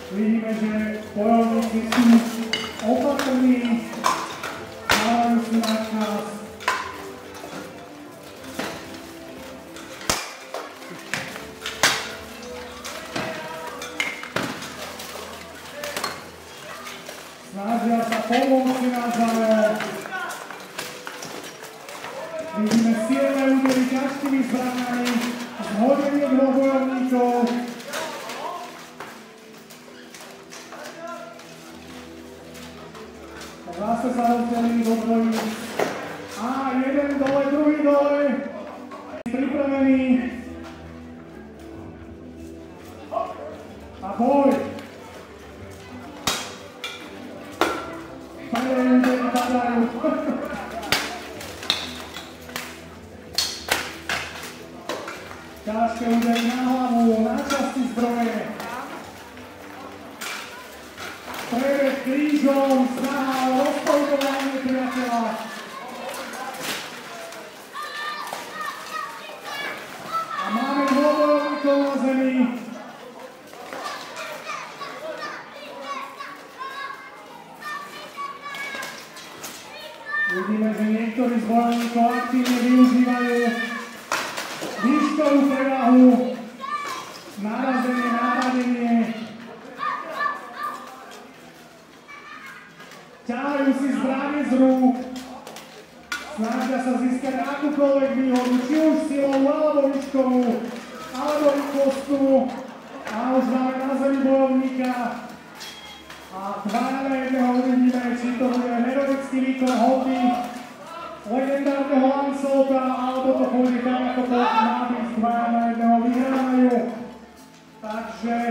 Vidíme, že bojovníci sú opatrní, dávajú si na čas. Snažia sa pomôcť navzájom. Vidíme silné údery ťažkými zbraňami, zhodenie dvoch bojovníkov. Zase sa rozdelili do dvojíc. A jeden dole, druhý dole. Pripravený. A boj. Padajú, padajú. Ťažké údery na hlavu, na časti zbroje. Preved krížom, snaha o rozpojtovanie priateľa. A máme dvoch bojovníkov na zemi. Vidíme, že niektorí z bojovníkov aktívne využívajú výškovú prevahu, narazenie, napadenie. Ťahajú si zbrane z rúk, snažia sa získať akúkoľvek výhodu, či už silou, alebo výškovú, alebo rýchlostnú. A už máme na zemi bojovníka. A dvaja na jedného uvidíme, či to bude heroický výkon hodný legendárneho Lancelota, alebo to pôjde tak, ako to má byť, dvaja na jedného vyhrávajú. Takže